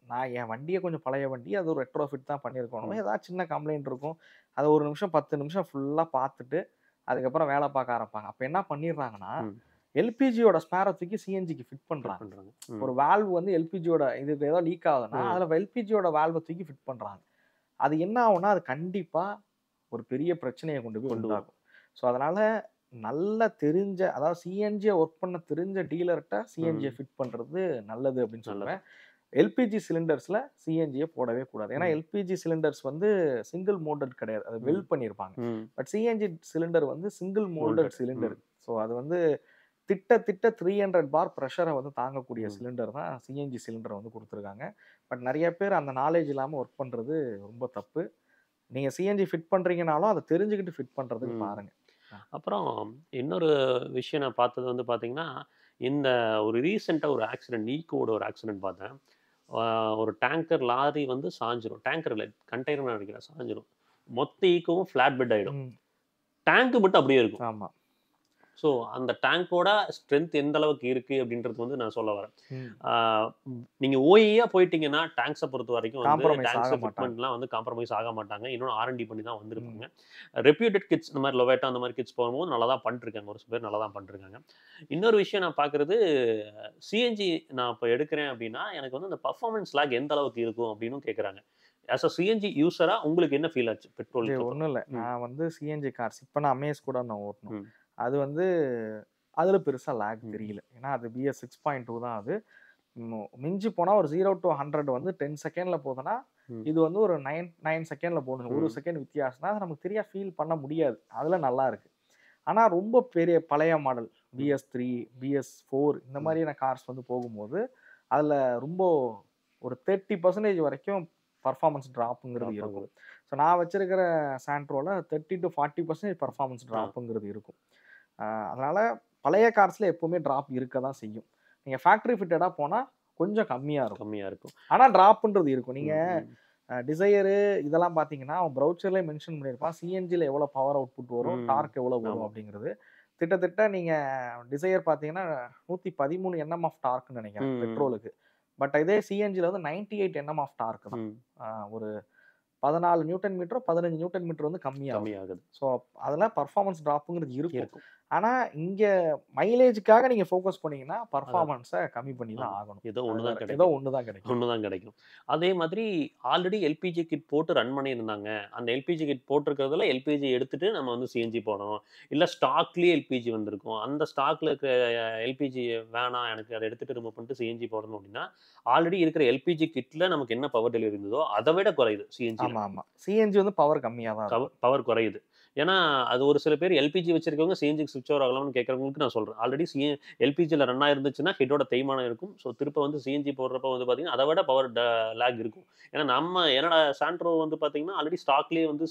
நான் என் வண்டியே கொஞ்சம் பழைய வண்டி. அது ஒரு ரெட்ரோஃபிட் தான் பண்ணியிருக்கணும். ம். ஏதாவது சின்ன கம்ப்ளைண்ட் இருக்கும். அத 1 நிமிஷம், 10 நிமிஷம் ஃபுல்லா பார்த்துட்டு, அதுக்கப்புறம் வேல பார்க்க ஆரம்பிப்பாங்க. அப்ப என்ன பண்ணிடுறாங்கன்னா, ம். எல்பிஜியோட ஸ்பேர தூக்கி சிஎன்ஜிக்கு ஃபிட் ஃபிட் பண்றாங்க. பண்றாங்க. ம். ஒரு வால்வ் வந்து எல்பிஜியோட இது ஏதோ லீக் ஆகுதுன்னா, ம். அதுல எல்பிஜியோட வால்வ தூக்கி ஃபிட் பண்றாங்க. அது என்ன ஆகும்னா, அது கண்டிப்பா ஒரு பெரிய பிரச்சனைய கொண்டு போய் கொண்டு வரும். உண்டாக்கும். ஸோ அதனால நல்லா தெரிஞ்ச அதாவது சிஎன்ஜிய ஒர்க் பண்ண தெரிஞ்ச டீலர்ட்ட சிஎன்ஜிய ம். ஃபிட் பண்றது நல்லது அப்படின்னு நல்லது. சொல்லுவேன். எல்பிஜி சிலிண்டர்ஸ்ல சிஎன்ஜிய போடவே கூடாது. ஏன்னா ம். எல்பிஜி சிலிண்டர்ஸ் வந்து சிங்கிள் மோல்டட் கிடையாது. அது ம். வெல்ட் பண்ணியிருப்பாங்க. ம். பட் சிஎன்ஜி சிலிண்டர் வந்து சிங்கிள் மோல்டட் மோல்டட். சிலிண்டர். ம். ஸோ அது வந்து திட்ட 300 பார் பிரஷர வந்து தாங்கக்கூடிய ம். சிலிண்டர் தான் சிஎன்ஜி சிலிண்டர் வந்து குடுத்துருக்காங்க. பட் நெறைய பேர் அந்த நாலேட்ஜ் இல்லாம ஒர்க் பண்றது ரொம்ப தப்பு. நீங்க சிஎன்ஜி ஃபிட் பண்றீங்கனாலும், அத தெரிஞ்சுக்கிட்டு ஃபிட் பண்றதுக்கு ம். பாருங்க. அப்புறம் இன்னொரு விஷயம் நான் பார்த்தது வந்து பார்த்தீங்கன்னா, இந்த ஒரு ரீசென்ட்டா ஒரு ஆக்சிடென்ட் ஈக்கோட ஒரு ஆக்சிடென்ட் பார்த்தேன். ஆ ஒரு டேங்கர் லாரி வந்து சாய்ஞ்சிரும். டேங்கர் இல்ல கண்டெய்னர் நெனைக்கிறேன் சாய்ஞ்சிரும். மொத்த ஈக்கோவும் ஃப்ளாட் பெட் ஆயிடும். ம். டேங்க் மட்டும் அப்படியே இருக்கும். ஆமா. ஸோ அந்த டேங்கோட ஸ்ட்ரென்த் எந்த அளவுக்கு இருக்கு அப்படின்றது வந்து நான் சொல்ல வரேன். ம். ஆ நீங்க ஓஇயா போயிட்டீங்கன்னா, டேங்க்ஸ பொறுத்தவரைக்கும் வந்து காம்ப்ரமைஸ் டேங்க்ஸ் ஆக மாட்டாங்க. ஃபிட்மென்ட்லாம் வந்து காம்ப்ரமைஸ் ஆக மாட்டாங்க. இன்னொன்னு ஆர்&டி பண்ணி தான் ம். வந்திருப்பாங்க. ரெப்யூட்டட் கிட்ஸ் இந்த மாரி லொவேட்டா அந்த மாரி கிட்ஸ் போகும்போது நல்லா தான் பண்ணிட்டுருக்காங்க. ஒரு சில பேர் நல்லா தான் பண்ணிட்டுருக்காங்க. இன்னொரு விஷயம் நான் பார்க்குறது, சிஎன்ஜி நான் இப்ப எடுக்கிறேன் அப்படின்னா, எனக்கு வந்து அந்த பெர்ஃபார்மன்ஸ் லேக் எந்த அளவுக்கு இருக்கும் அப்படின்னும் கேட்குறாங்க. ஆஸ் அ சிஎன்ஜி யூசரா உங்களுக்கு என்ன ஃபீல் ஆச்சு இது பெட்ரோலுக்கு அப்புறம்? ஒண்ணும் இல்ல. ம். நான் வந்து சிஎன்ஜி கார்ஸ் இப்ப நான் அமேஸ் கூட நான் ஓட்டணும். ம். அது வந்து அதுல பெருசா லேக் ம். தெரியல. ஏன்னா அது பிஎஸ் 6.2 தான் அது. மிஞ்சி போனா ஒரு 0 டூ 100 வந்து 10 செகண்ட்ல போதுன்னா, ம். இது வந்து ஒரு 9 செகண்ட்ல போடும். 1 ம். செகண்ட் வித்தியாசம்னா, அது நமக்கு சரியா ஃபீல் பண்ண முடியாது. அதுல நல்லா இருக்கு. ஆனா ரொம்ப பெரிய பழைய மாடல் ம். BS3, BS4 இந்த ம். மாதிரியான கார்ஸ் வந்து போகும்போது, அதுல ரொம்ப ஒரு 30% வரைக்கும் பெர்ஃபார்மன்ஸ் டிராப்ங்கிறது ட்ராப் இருக்கும். ஆகுது. ஸோ நான் வச்சிருக்கிற சாண்ட்ரோல 30 to 40% பெர்ஃபார்மன்ஸ் ஆ. டிராப்ங்கிறது இருக்கும். அதனால பழைய கார்ஸ்ல எப்பவுமே டிராப் இருக்க தான் செய்யும். நீங்க ஃபேக்டரி ஃபிட்டடா போனா கொஞ்சம் கம்மியா இருக்கும். கம்மியா இருக்கும். ஆனா டிராப்ன்றது இருக்கும். நீங்க ம். ம். டிசையரு இதெல்லாம் பார்த்தீங்கன்னா அவன் ப்ரௌச்சர்லேயே மென்ஷன் பண்ணியிருப்பான் சிஎன்ஜியில் எவ்வளோ பவர் அவுட்புட் வரும், டார்க் எவ்வளோ வரும் ஆமா. அப்படிங்கிறது. கிட்டத்தட்ட நீங்கள் டிசையர் பார்த்தீங்கன்னா 113 என்எம் ஆஃப் டார்க்னு நினைக்கிறேன் பெட்ரோலுக்கு. பட் இதே சிஎன்ஜியில் வந்து 98 என்எம் ஆஃப் டார்க் தான். ஒரு 14 நியூட்டன் மீட்டரோ 15 நியூட்டன் மீட்டர் வந்து கம்மியாகுது. ஸோ அதில் பர்ஃபார்மன்ஸ் ட்ராப்புங்கிறது இருக்கும். ஆனால் இங்கே மைலேஜுக்காக நீங்கள் ஃபோக்கஸ் பண்ணீங்கன்னா பர்ஃபார்மன்ஸை கம்மி பண்ணி தான் ஆகணும். ஏதோ ஒன்று தான் கிடைக்கும். அதே மாதிரி ஆல்ரெடி எல்பிஜி கிட் போட்டு ரன் பண்ணியிருந்தாங்க. அந்த எல்பிஜி கிட் போட்டிருக்கிறதுல எல்பிஜி எடுத்துட்டு நம்ம வந்து சிஎன்ஜி போடணும். இல்லை ஸ்டாக்லேயே எல்பிஜி வந்திருக்கும். அந்த ஸ்டாக்ல இருக்கிற எல்பிஜி வேணாம், எனக்கு அதை எடுத்துட்டு ரிமூவ் பண்ணிட்டு சிஎன்ஜி போடணும் அப்படின்னா ஆல்ரெடி இருக்கிற எல்பிஜி கிட்ல நமக்கு என்ன பவர் டெலிவரி இருந்ததோ அதை விட குறையுது சிஎன்ஜி. ஆமாம், சிஎன்ஜி வந்து பவர் கம்மியாக தான் பவர் குறையுது. ஏன்னா அது ஒரு சில பேர் எல்பிஜி வச்சிருக்கவங்க சிஎன்ஜிக்கு ஸ்விட்ச் ஓவர் ஆகலாம்னு கேட்கறவங்களுக்கு நான் சொல்றேன். ஆல்ரெடி எல்பிஜியில் ரன் ஆயிருந்துச்சுன்னா ஹெட்டோட தேய்மானம் இருக்கும். ஸோ திருப்ப வந்து சிஎன்ஜி போடுறப்ப வந்து பார்த்தீங்கன்னா அதை விட பவர் லேக் இருக்கும். ஏன்னா என்னோட சாண்ட்ரோ வந்து பார்த்தீங்கன்னா ஆல்ரெடி ஸ்டாக்லேயே வந்து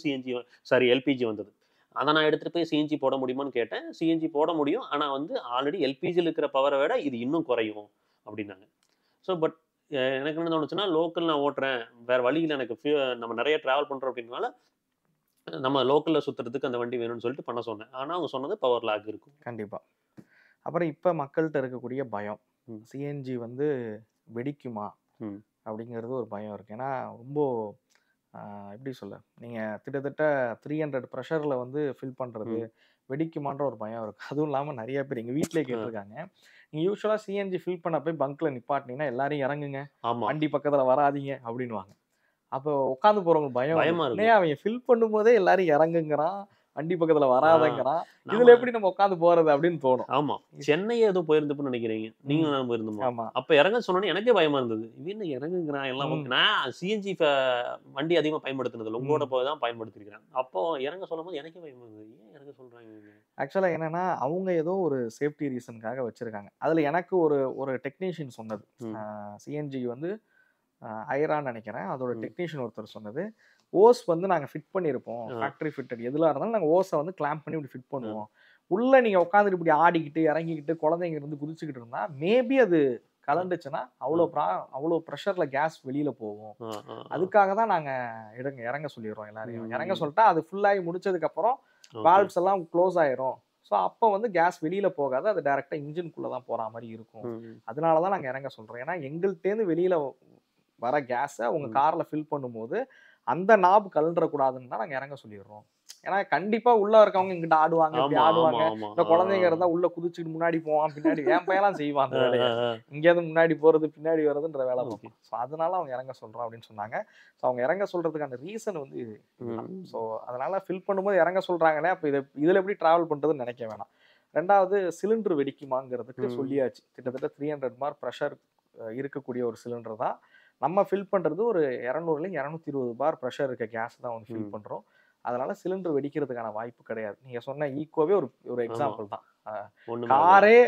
எல்பிஜி வந்தது. அதை நான் எடுத்துகிட்டு போய் சிஎன்ஜி போட முடியுமான்னு கேட்டேன். சிஎன்ஜி போட முடியும், ஆனால் வந்து ஆல்ரெடி எல்பிஜியில் இருக்கிற பவரை விட இது இன்னும் குறையும் அப்படின்னாங்க. ஸோ பட் எனக்கு என்ன தோணுச்சுன்னா லோக்கல் நான் ஓட்டுறேன், வேறு வழியில் எனக்கு நம்ம நிறைய ட்ராவல் பண்ணுறோம் அப்படின்றனால நம்ம லோக்கலில் சுற்றுறதுக்கு அந்த வண்டி வேணும்னு சொல்லிட்டு பண்ண சொன்னேன். ஆனால் அவங்க சொன்னது பவர் லேக் இருக்கும். கண்டிப்பாக. அப்புறம் இப்போ மக்கள்கிட்ட இருக்கக்கூடிய பயம், சிஎன்ஜி வந்து வெடிக்குமா அப்படிங்கிறது ஒரு பயம் இருக்குது. ஏன்னா ரொம்ப எப்படி சொல்ல, நீங்கள் கிட்டத்தட்ட 300 ப்ரெஷரில் வந்து ஃபில் பண்ணுறது வெடிக்குமான்ற ஒரு பயம் இருக்குது. அதுவும் இல்லாமல் நிறைய பேர் எங்கள் வீட்டிலே கேட்டிருக்காங்க, நீங்கள் யூஸ்வலாக சிஎன்ஜி ஃபில் பண்ண போய் பங்க்கில் நிப்பாட்டினீங்கன்னா எல்லாரையும் இறங்குங்க, வண்டி பக்கத்தில் வராதிங்க அப்படின்வாங்க. அப்போ உட்காந்து போகிறவங்க பயமா இருக்கும். அவங்க ஃபில் பண்ணும்போதே எல்லாரும் இறங்குங்கிறான், வண்டி பக்கத்துல வராதங்கிறான், இதுல எப்படி நம்ம உட்காந்து போறது அப்படின்னு தோணும். ஆமா, சென்னை ஏதோ போயிருந்தப்ப நினைக்கிறீங்க, நீங்க நான் போயிருந்தோம். ஆமா, அப்ப இறங்க சொன்னோன்னே எனக்கே பயமா இருந்தது. இவன் இறங்குங்கிறான் எல்லாம். நான் சிஎன்ஜி வண்டி அதிகமா பயன்படுத்தினது உங்களோட போய் தான் பயன்படுத்திருக்கிறேன். அப்போ இறங்க சொல்லும் போது எனக்கே பயமா இருந்தது. ஏன் இறங்க சொல்றாங்க? ஆக்சுவலா என்னன்னா அவங்க ஏதோ ஒரு சேஃப்டி ரீசனுக்காக வச்சிருக்காங்க. அதுல எனக்கு ஒரு டெக்னீஷியன் சொன்னது, சிஎன்ஜி வந்து ஐரான்னு நினைக்கிறேன், அதோட டெக்னீஷியன் ஒருத்தர் சொன்னது, ஓஸ் வந்து நாங்கள் ஃபிட் பண்ணியிருப்போம், ஃபேக்ட்ரி ஃபிட்டட் எதுலாக இருந்தாலும் நாங்கள் ஓஸை வந்து கிளாம்ப் பண்ணி இப்படி ஃபிட் பண்ணுவோம். உள்ளே நீங்கள் உட்காந்துட்டு இப்படி ஆடிக்கிட்டு இறங்கிக்கிட்டு குழந்தைங்க இருந்து குதிச்சுக்கிட்டு இருந்தால் மேபி அது கலண்டுச்சுன்னா அவ்வளோ ப்ரெஷரில் கேஸ் வெளியில் போகும். அதுக்காக தான் நாங்கள் இறங்க சொல்லிடுறோம் எல்லாரையும். இறங்க சொல்லிட்டா அது ஃபுல்லாகி முடிச்சதுக்கப்புறம் வால்வ்ஸ் எல்லாம் க்ளோஸ் ஆயிரும். ஸோ அப்போ வந்து கேஸ் வெளியில் போகாது, அது டைரெக்டாக இன்ஜின்குள்ளே தான் போகிற மாதிரி இருக்கும். அதனால தான் நாங்கள் இறங்க சொல்கிறோம். ஏன்னா எங்கள்கிட்டேருந்து வெளியில் வர கேஸை உங்க கார்ல ஃபில் பண்ணும்போது அந்த நாப் கலண்டக்கூடாதுன்னு தான் நாங்க இறங்க சொல்லிடுறோம். ஏன்னா கண்டிப்பா உள்ள இருக்கவங்க இங்கிட்ட ஆடுவாங்க, இப்படி ஆடுவாங்க. இந்த குழந்தைங்க இருந்தா உள்ள குதிச்சுட்டு முன்னாடி போவான், பின்னாடி என் பையெல்லாம் செய்வான் அந்த வேலையை. இங்கேருந்து முன்னாடி போறது பின்னாடி வர்றதுன்ற வேலை பார்ப்போம். ஸோ அதனால அவங்க இறங்க சொல்றோம் அப்படின்னு சொன்னாங்க. ஸோ அவங்க இறங்க சொல்றதுக்கான ரீசன் வந்து இது. ஸோ அதனால ஃபில் பண்ணும்போது இறங்க சொல்றாங்களே, அப்போ இதுல எப்படி டிராவல் பண்றதுன்னு நினைக்க வேணாம். ரெண்டாவது, சிலிண்டர் வெடிக்குமாங்கிறதுக்கு சொல்லியாச்சு. கிட்டத்தட்ட 300 பார் ப்ரெஷர் இருக்கக்கூடிய ஒரு சிலிண்டர் தான் நம்ம ஃபில் பண்ணுறது. ஒரு 200லேருந்து 220 பார் ப்ரெஷர் இருக்க கேஸ் தான் வந்து ஃபில் பண்ணுறோம். அதனால சிலிண்டர் வெடிக்கிறதுக்கான வாய்ப்பு கிடையாது. நீங்கள் சொன்ன ஈக்கோவே ஒரு எக்ஸாம்பிள் தான். காரே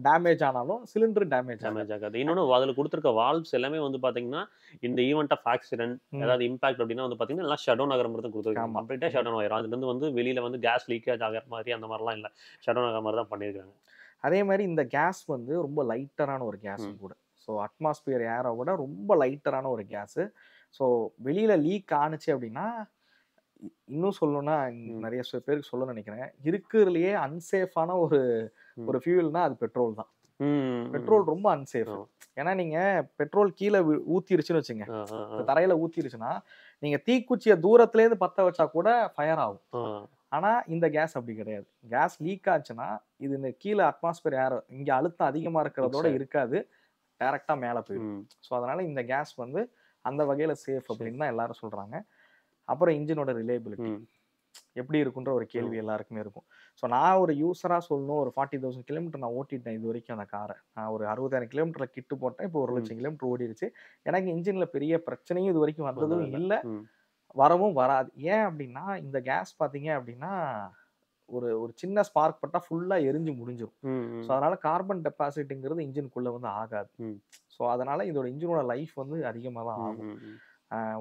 டேமேஜ் ஆனாலும் சிலிண்டர் டேமேஜ் ஆகாது. இன்னொன்று அதில் கொடுத்துருக்க வால்வ்ஸ் எல்லாமே வந்து பார்த்தீங்கன்னா இந்த ஈவெண்ட் ஆஃப் ஆக்சிடென்ட் ஏதாவது இம்பாக்ட் அப்படின்னா வந்து பார்த்தீங்கன்னா எல்லாம் ஷட் டவுன் ஆகிற மாதிரி தான் கொடுத்துருக்காங்க. கம்ப்ளீட்டாக ஷட் டவுன் ஆகிரும். அதுலேருந்து வந்து வெளியில் வந்து கேஸ் லீக்கேஜ் ஆகிற மாதிரி அந்த மாதிரிலாம் இல்லை, ஷட் டவுன் ஆகிற மாதிரி தான் பண்ணியிருக்காங்க. அதே மாதிரி இந்த கேஸ் வந்து ரொம்ப லைட்டரான ஒரு கேஸும் கூட. ஸோ அட்மாஸ்பியர் ஏரை விட ரொம்ப லைட்டரான ஒரு கேஸு. ஸோ வெளியில் லீக் ஆணுச்சு அப்படின்னா, இன்னும் சொல்லணும்னா நிறைய பேருக்கு சொல்ல நினைக்கிறேன், இருக்கிறதுலையே அன்சேஃபான ஒரு ஃபியூவல்னா அது பெட்ரோல் தான். பெட்ரோல் ரொம்ப அன்சேஃப். ஏன்னா நீங்கள் பெட்ரோல் கீழே ஊற்றிருச்சுன்னு வச்சுங்க, தரையில் ஊற்றிருச்சுன்னா நீங்கள் தீக்குச்சியை தூரத்துலேருந்து பற்ற வச்சா கூட ஃபயர் ஆகும். ஆனால் இந்த கேஸ் அப்படி கிடையாது. கேஸ் லீக் ஆச்சுன்னா இது இந்த கீழே அட்மாஸ்பியர் ஏர் இங்கே அழுத்தம் அதிகமாக இருக்கிறதோட இருக்காது, டைரக்டாக மேலே போயிடும். ஸோ அதனால் இந்த கேஸ் வந்து அந்த வகையில் சேஃப் அப்படின்னு தான் எல்லாரும் சொல்கிறாங்க. அப்புறம் இன்ஜினோட ரிலேபிலிட்டி எப்படி இருக்குன்ற ஒரு கேள்வி எல்லாருக்குமே இருக்கும். ஸோ நான் ஒரு யூஸராக சொல்லணும், ஒரு 40,000 கிலோமீட்டர் நான் ஓட்டிட்டேன் இது வரைக்கும் அந்த காரை. நான் ஒரு 60,000 கிலோமீட்டரில் கிட்டு போட்டேன், இப்போ 1,00,000 கிலோமீட்டர் ஓடிடுச்சு. எனக்கு இன்ஜினில் பெரிய பிரச்சனையும் இது வரைக்கும் வந்ததும் இல்லை, வரவும் வராது. ஏன் அப்படின்னா இந்த கேஸ் பார்த்தீங்க அப்படின்னா ஒரு சின்ன ஸ்பார்க் பட்டா ஃபுல்லாக எரிஞ்சு முடிஞ்சிடும். ஸோ அதனால கார்பன் டெபாசிட்டுங்கிறது இன்ஜினுக்குள்ளே வந்து ஆகாது. ஸோ அதனால இதோட இன்ஜினோட லைஃப் வந்து அதிகமாக தான் ஆகும்.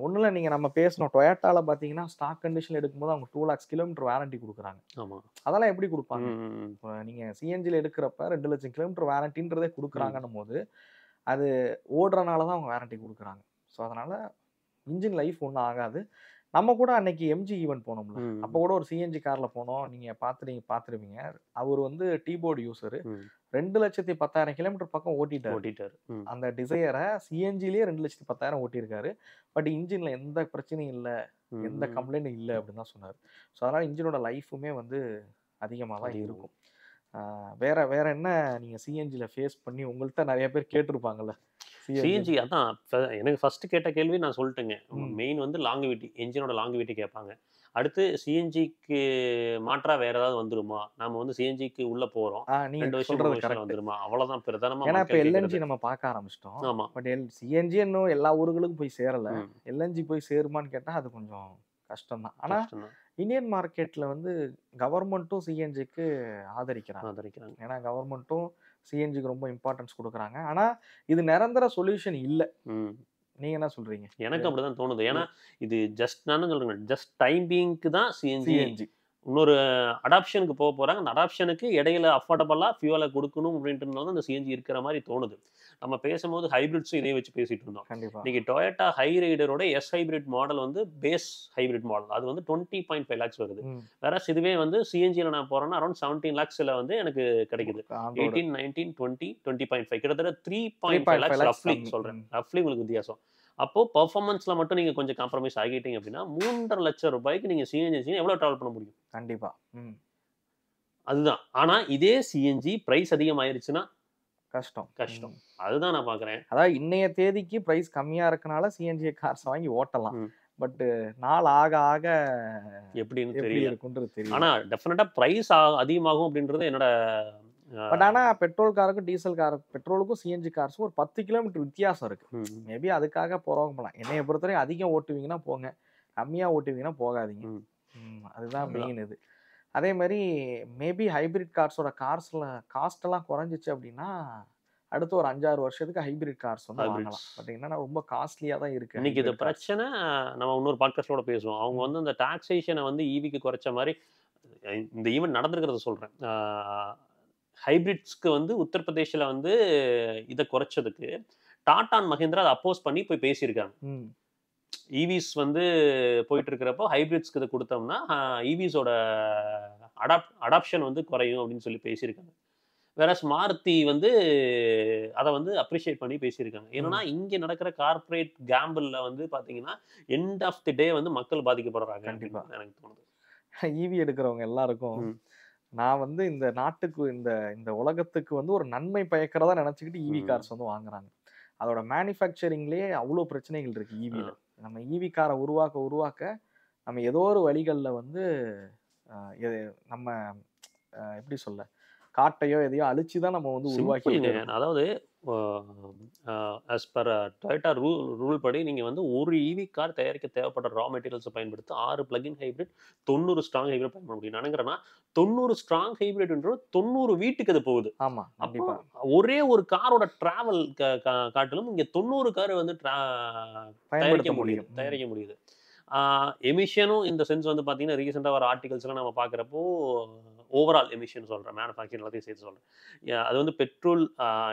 ஒன்றும் இல்லை, நீங்கள் நம்ம பேசணும் டொயாட்டாவில் பார்த்தீங்கன்னா ஸ்டாக் கண்டிஷனில் எடுக்கும்போது அவங்க 2 lakhs கிலோமீட்டர் வாரண்டி கொடுக்குறாங்க. அதெல்லாம் எப்படி கொடுப்பாங்க? நீங்கள் சிஎன்ஜியில் எடுக்கிறப்ப 2 லட்சம் கிலோமீட்டர் வாரண்டின்றதே கொடுக்குறாங்கன்னும் போது அது ஓடுறனால தான் அவங்க வாரண்டி கொடுக்குறாங்க. ஸோ அதனால் இன்ஜின் லைஃப் ஒன்றும் ஆகாது. நம்ம கூட அன்னைக்கு எம்ஜி ஈவென்ட் போனோம்ல, அப்போ கூட ஒரு சிஎன்ஜி கார்ல போனோம். நீங்க பார்த்துருப்பீங்க. அவர் வந்து டீபோர்டு யூசரு. 2,10,000 கிலோமீட்டர் பக்கம் ஓட்டிட்டாரு. அந்த டிசையரை சிஎன்ஜிலேயே 2,10,000 ஓட்டியிருக்காரு. பட் இன்ஜின்ல எந்த பிரச்சனையும் இல்ல, எந்த கம்ப்ளைண்ட்டும் இல்ல அப்படின்னு தான் சொன்னாரு. ஸோ அதனால இன்ஜினோட லைஃபுமே வந்து அதிகமா தான் இருக்கும். வேற என்ன நீங்க சிஎன்ஜில ஃபேஸ் பண்ணி உங்கள்ட்ட நிறைய பேர் கேட்டிருப்பாங்கல்ல? சிஎன்ஜி அதான் எனக்கு ஃபர்ஸ்ட் கேட்ட கேள்வி நான் சொல்லிட்டேங்க. மெயின் வந்து லாங்குவிட்டி, என்ஜினோட லாங்குவிட்டி கேட்பாங்க. அடுத்து சிஎன்ஜிக்கு மாற்றா வேற ஏதாவது வந்துருமா? நாம வந்து சிஎன்ஜிக்கு உள்ள போறோம். நீங்க 2 வருஷம் சொல்றது 3 வருஷம் கரெக்ட். வந்துருமா? அவ்வளவுதான் பிரதானமா ஏன்னா இப்ப மக்கள் எல்என்ஜி கேக்குறது. நம்ம பார்க்க ஆரம்பிச்சிட்டோம். ஆமா. பட் சிஎன்ஜி இன்னும் எல்லா ஊர்களுக்கும் போய் சேரல. எல்என்ஜி போய் சேருமான்னு கேட்டா அது கொஞ்சம் கஷ்டம் தான். ஆனா இந்தியன் மார்க்கெட்ல வந்து கவர்மெண்ட்டும் சிஎன்ஜிக்கு ஆதரிக்கிறாங்க. ஏன்னா கவர்மெண்ட்டும் சிஎன்ஜிக்கு ரொம்ப இம்பார்ட்டன்ஸ் கொடுக்குறாங்க. ஆனா இது நிரந்தர சொல்யூஷன் இல்ல. நீங்க என்ன சொல்றீங்க? எனக்கு அப்படிதான் தோணுது. ஏன்னா இது ஜஸ்ட் நான் சொல்றேன், ஜஸ்ட் டைம் பீயிங்க்கு தான் சிஎன்ஜி இன்னொரு அடாப்ஷனுக்கு போக போறாங்க. அந்த அடாப்ஷனுக்கு இடையில அஃபோர்டபுளா ஃபியூவலை கொடுக்கணும் அப்படின்றதுனால அந்த சிஎன்ஜி இருக்கிற மாதிரி தோணுது. நம்ம பேசும்போது ஹைபிரிட்ஸும் இதே வச்சு பேசிட்டு இருந்தோம். இன்னைக்கு டொயோட்டா ஹை ரைடரோட எஸ் ஹைபிரிட் மாடல் வந்து பேஸ் ஹைபிரிட் மாடல், அது வந்து 20.5 lakhs வருது. வேற இதுவே வந்து சிஎன்ஜியில் நான் போறேன்னா அரௌண்ட் 17 lakhsல வந்து எனக்கு கிடைக்குது. 18, 19, 20, 20.5 கிட்டத்தட்ட 3.5 lakhs ரஃப்லி சொல்றேன். ரஃப்லி உங்களுக்கு வித்தியாசம். அப்போ பெர்ஃபார்மன்ஸ்ல மட்டும் நீங்க கொஞ்சம் காம்ப்ரமைஸ் ஆகிட்டீங்க அப்படின்னா 3.5 லட்சம் ரூபாய்க்கு நீங்க சிஎன்ஜி எவ்வளவு டிராவல் பண்ண முடியும்? கண்டிப்பா. அதுதான். ஆனா இதே சிஎன்ஜி பிரைஸ் அதிகமாயிருச்சுன்னா கஷ்டம். அதுதான் நான் பாக்குறேன். அதாவது இன்னைய தேதிக்கு பிரைஸ் கம்மியா இருக்கனால சிஎன்ஜி கார்ஸ் வாங்கி ஓட்டலாம். பட் நாள் ஆக ஆக எப்படின்னு தெரியல. தெரியல. ஆனா டெஃபினட்டா பிரைஸ் அதிகமாகும் அப்படின்றது என்னோட. பட் ஆனா பெட்ரோல் காருக்கும் டீசல் காருக்கும், பெட்ரோலுக்கும் சிஎன்ஜி கார்ஸுக்கும் ஒரு 10 கிலோமீட்டர் வித்தியாசம் இருக்கு. மேபி அதுக்காக போறவங்க போலாம். என்னைய பொறுத்தவரை அதிகம் ஓட்டுவீங்கன்னா போங்க, கம்மியா ஓட்டுவீங்கன்னா போகாதீங்க. அதுதான் மெயின் இது. அதே மாதிரி மேபி ஹைபிரிட் கார்ஸோட காஸ்ட் எல்லாம் குறைஞ்சிச்சு அப்படின்னா அடுத்து ஒரு 5-6 வருஷத்துக்கு ஹைபிரிட் கார்ஸ் வந்து வாங்கலாம். பட் என்னன்னா ரொம்ப காஸ்ட்லியா தான் இருக்கு. இன்னைக்கு இது பிரச்சனை. நம்ம இன்னொரு பாட்காஸ்டோட பேசுவோம். அவங்க வந்து இந்த டாக்ஸேஷனை வந்து ஈவிக்கு குறைச்ச மாதிரி இந்த ஈவென்ட் நடந்திருக்கிறத சொல்றேன். ஹைபிரிட்ஸ்க்கு வந்து உத்தரப்பிரதேசில் வந்து இதை குறைச்சதுக்கு டாடா அண்ட் மஹிந்திரா அதை அப்போஸ் பண்ணி போய் பேசியிருக்காங்க. ஈவிஸ் வந்து போயிட்டு இருக்கிறப்போ ஹைபிரிட்ஸ்க்கு இதை கொடுத்தோம்னா ஈவிஸோட அடாப்ஷன் வந்து குறையும் அப்படின்னு சொல்லி பேசியிருக்காங்க. வேற மாருதி வந்து அதை வந்து அப்ரிஷியேட் பண்ணி பேசியிருக்காங்க. ஏன்னா இங்க நடக்கிற கார்பரேட் கேம்பிள்ல வந்து பாத்தீங்கன்னா எண்ட் ஆஃப் தி டே வந்து மக்கள் பாதிக்கப்படுறாங்க. கண்டிப்பா எனக்கு தோணுது. ஈவி எடுக்கிறவங்க எல்லாருக்கும் நான் வந்து இந்த நாட்டுக்கு இந்த உலகத்துக்கு வந்து ஒரு நன்மை பயக்கிறதா நினைச்சுக்கிட்டு ஈவி கார்ஸ் வந்து வாங்குறாங்க. அதோட மேனுஃபேக்சரிங்லேயே அவ்வளோ பிரச்சனைகள் இருக்கு ஈவியில். நம்ம ஈவி காரை உருவாக்க நம்ம ஏதோ ஒரு வழிகளில் வந்து நம்ம எப்படி சொல்ல காட்டையோ எதையோ அழிச்சு தான் நம்ம வந்து உருவாக்கி. அதாவது as per டொயோட்டா ரூல் படி நீங்க வந்து ஒரு ஈவி கார் தயாரிக்க தேவைப்படுற ரா மெட்டீரியல்ஸை பயன்படுத்தி 6 பிளக்இன் ஹைபிரிட் 90 ஸ்ட்ராங் ஹைபிரிட் பயன்பட முடியும். நினைக்கிறேன்னா 90 ஸ்ட்ராங் ஹைபிரிட்ன்றது 90 வீட்டுக்கு அது போகுது. ஆமா, கண்டிப்பா. ஒரே ஒரு காரோட டிராவல் காட்டிலும் இங்க 90 கார் வந்து தயாரிக்க முடியுது. எமிஷனும் இந்த சென்ஸ் வந்து பாத்தீங்கன்னா ரீசெண்டா வர ஆர்டிகல்ஸ்லாம் நம்ம பாக்குறப்போ ஓவரால் எமிஷன் சொல்றேன், மேனுஃபேக்சரிங் எல்லாத்தையும் சேர்த்து சொல்றேன். அது வந்து பெட்ரோல்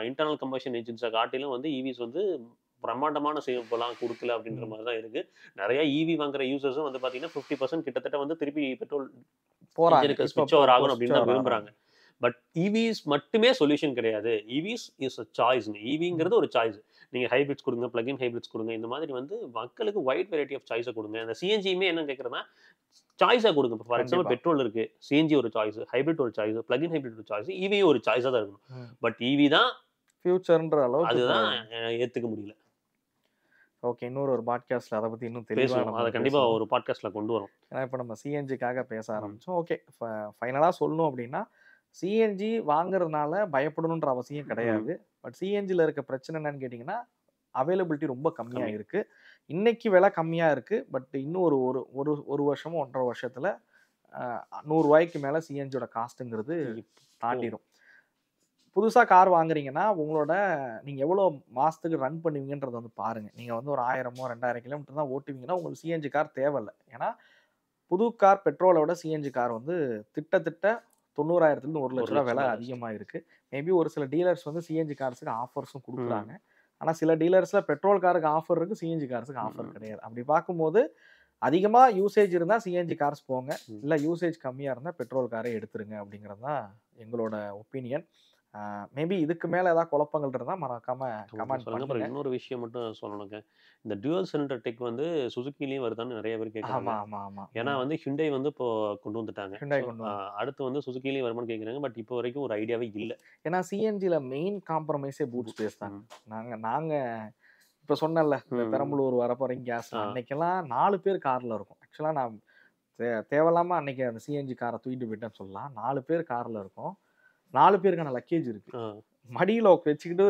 இன்டர்னல் கம்பஷன் என்ஜின்ஸை காட்டிலும் வந்து ஈவிஸ் வந்து பிரம்மாண்டமான சேவெல்லாம் கொடுக்கல அப்படின்ற மாதிரி தான் இருக்கு. நிறைய ஈவி வாங்குற யூசர்ஸும் வந்து பாத்தீங்கன்னா 50% கிட்டத்தட்ட வந்து திருப்பி பெட்ரோல் ஸ்விட்ச் ஓவர் ஆகணும் அப்படின்னு தான் விரும்புறாங்க. பட் ஈவிஸ் மட்டுமே சொல்யூஷன் கிடையாது. ஈவிஸ் இஸ் அ சாய்ஸ். ஈவிங்கிறது ஒரு சாய்ஸ். நீங்க ஹைபிரிட்ஸ் கொடுங்க, பிளக்இன் ஹைபிரிட்ஸ் கொடுங்க, இந்த மாதிரி வந்து மக்களுக்கு வைட் வெரைட்டி ஆஃப் சாய்ஸை கொடுங்க. அந்த சிஎன்ஜியுமே என்ன கேட்குறேன்னா சாய்ஸா கொடுங்க. ஃபார் எக்ஸாம்பிள் பெட்ரோல் இருக்கு, சிஎன்ஜி ஒரு சாய்ஸ், ஹைபிரிட் ஒரு சாய்ஸ், பிளக்இன் ஹைபிரிட் ஒரு சாய்ஸ், ஈவி ஒரு சாய்ஸா தான் இருக்கணும். பட் ஈவி தான் ஃபியூச்சர்ன்ற அளவுக்கு அதுதான் ஏத்துக்க முடியல. ஓகே, இன்னொரு பாட்காஸ்ட்ல அதை பத்தி இன்னும் தெளிவாக அதை கண்டிப்பா ஒரு பாட்காஸ்ட்ல கொண்டு வரும். ஏன்னா இப்போ நம்ம சிஎன்ஜிக்காக பேச ஆரம்பிச்சோம். ஓகே, ஃபைனலா சொல்லணும் அப்படின்னா சிஎன்ஜி வாங்குறதுனால பயப்படணுன்ற அவசியம் கிடையாது. பட் சிஎன்ஜியில் இருக்க பிரச்சனை என்னன்னு கேட்டிங்கன்னா அவைலபிலிட்டி ரொம்ப கம்மியாக இருக்கு. இன்னைக்கு விலை கம்மியாக இருக்கு. பட் இன்னும் ஒரு வருஷமோ 1.5 வருஷத்துல 100 ரூபாய்க்கு மேலே சிஎன்ஜியோட காஸ்ட்டுங்கிறது தாண்டிடும். புதுசாக கார் வாங்குறீங்கன்னா உங்களோட நீங்கள் எவ்வளோ மாதத்துக்கு ரன் பண்ணுவீங்கன்றதை வந்து பாருங்கள். நீங்கள் வந்து ஒரு 1000-2000 கிலோமீட்டர் தான் ஓட்டுவீங்கன்னா உங்களுக்கு சிஎன்ஜி கார் தேவையில்லை. ஏன்னா புது கார் பெட்ரோலை விட சிஎன்ஜி கார் வந்து திட்ட 90,000 to 1 லட்ச ரூபா விலை அதிகமாக இருக்குது. மேபி ஒரு சில டீலர்ஸ் வந்து சிஎன்ஜி கார்ஸுக்கு ஆஃபர்ஸும் கொடுக்குறாங்க. ஆனால் சில டீலர்ஸில் பெட்ரோல் காருக்கு ஆஃபர் இருக்குது, சிஎன்ஜி கார்ஸுக்கு ஆஃபர் கிடையாது. அப்படி பார்க்கும்போது அதிகமாக யூசேஜ் இருந்தால் சிஎன்ஜி கார்ஸ் போங்க, இல்லை யூசேஜ் கம்மியாக இருந்தால் பெட்ரோல் காரை எடுத்துருங்க அப்படிங்கிறது தான் எங்களோட ஒப்பீனியன். மேபி இதுக்கு மேலே ஏதாவது குழப்பங்கள் இருந்தால் மறக்காம கமெண்ட் சொல்லுங்க. பண்ணுங்க. இன்னொரு விஷயம் மட்டும் சொல்லணுங்க, இந்த டியூவல் சிலிண்டர் டெக் வந்து சுசுக்கிலையும் வருதான்னு நிறைய பேர் கேட்குறாங்க. ஏன்னா வந்து ஹிண்டை வந்து இப்போ கொண்டு வந்துட்டாங்க. அடுத்து வந்து சுசுக்கிலையும் வருமானு கேட்குறாங்க. பட் இப்போ வரைக்கும் ஒரு ஐடியாவே இல்லை. ஏன்னா சிஎன்ஜியில் மெயின் காம்ப்ரமைஸே பூட் ஸ்பேஸ் தான். நாங்கள் இப்போ சொன்னல பெரம்பலூர் வரப்போகிறீங்க கேஸ், அன்னைக்கெல்லாம் 4 பேர் காரில் இருக்கும். ஆக்சுவலாக நான் தேவையில்லாமல் அன்னைக்கு அந்த சிஎன்ஜி காரை தூக்கிட்டு போயிட்டேன்னு சொல்லலாம். 4 பேர் காரில் இருக்கும். 4 பேருக்கான லக்கேஜ் இருக்கு. மடியில் வச்சுக்கிட்டு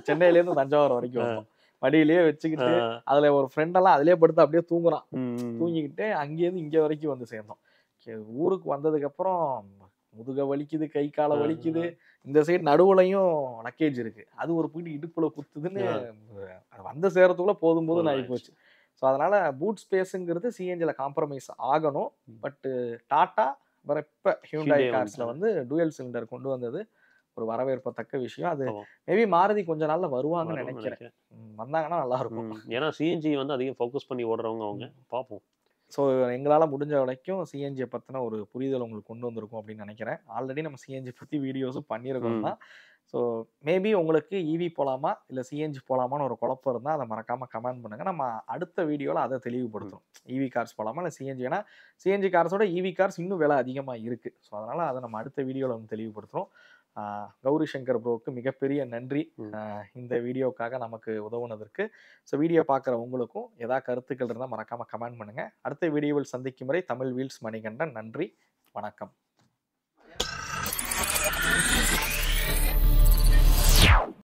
சென்னையிலேருந்து தஞ்சாவூர் வரைக்கும் வரும். மடியிலேயே வச்சுக்கிட்டு அதில் ஒரு ஃப்ரெண்டெல்லாம் அதிலே படுத்து அப்படியே தூங்குறான். தூங்கிக்கிட்டு அங்கேயிருந்து இங்கே வரைக்கும் வந்து சேர்ந்தோம். ஊருக்கு வந்ததுக்கப்புறம் முதுக வலிக்குது, கை காலை வலிக்குது, இந்த சைடு நடுவுலையும் லக்கேஜ் இருக்கு, அது ஒரு பிடி இடுப்புல குத்துதுன்னு வந்த சேரத்துக்குள்ள போதும் ஆகி போச்சு. ஸோ அதனால பூட் ஸ்பேஸுங்கிறது சிஎன்ஜியில் காம்ப்ரமைஸ் ஆகணும். பட் டாட்டா வர இப்போ ஹியூண்டாய் கார்ஸ்ல வந்து டூயல் சிலிண்டர் கொண்டு வந்தது ஒரு வரவேற்பத்தக்க விஷயம். அது மேபி மாருதி கொஞ்ச நாள்ல வருவாங்கன்னு நினைக்கிறேன். வந்தாங்கன்னா நல்லா இருக்கும். ஏன்னா சிஎன்ஜி வந்து அதிகம் ஃபோக்கஸ் பண்ணி ஓடுறவங்க அவங்க. பார்ப்போம். ஸோ எங்களால் முடிஞ்ச வரைக்கும் சிஎன்ஜியை பற்றின ஒரு புரிதல் உங்களுக்கு கொண்டு வந்திருக்கும் அப்படின்னு நினைக்கிறேன். ஆல்ரெடி நம்ம சிஎன்ஜி பற்றி வீடியோஸும் பண்ணியிருக்கோம் தான். ஸோ மேபி உங்களுக்கு இவி போகலாமா இல்லை சிஎன்ஜி போகலாமான்னு ஒரு குழப்பம் இருந்தால் அதை மறக்காமல் கமெண்ட் பண்ணுங்கள். நம்ம அடுத்த வீடியோவில் அதை தெளிவுபடுத்தும். இவி கார்ஸ் போகலாமா இல்லை சிஎன்ஜி, ஏன்னா சிஎன்ஜி கார்ஸோட இவி கார்ஸ் இன்னும் விலை அதிகமாக இருக்குது. ஸோ அதனால் அதை நம்ம அடுத்த வீடியோவில் வந்து தெளிவுபடுத்துகிறோம். கௌரி சங்கர் ப்ரோவுக்கு மிகப்பெரிய நன்றி இந்த வீடியோக்காக நமக்கு உதவுனதற்கு. ஸோ வீடியோ பார்க்குற உங்களுக்கும் ஏதாவது கருத்துக்கள் இருந்தால் மறக்காமல் கமெண்ட் பண்ணுங்கள். அடுத்த வீடியோவில் சந்திக்கும் வரை தமிழ் வீல்ஸ் மணிகண்டன். நன்றி, வணக்கம்.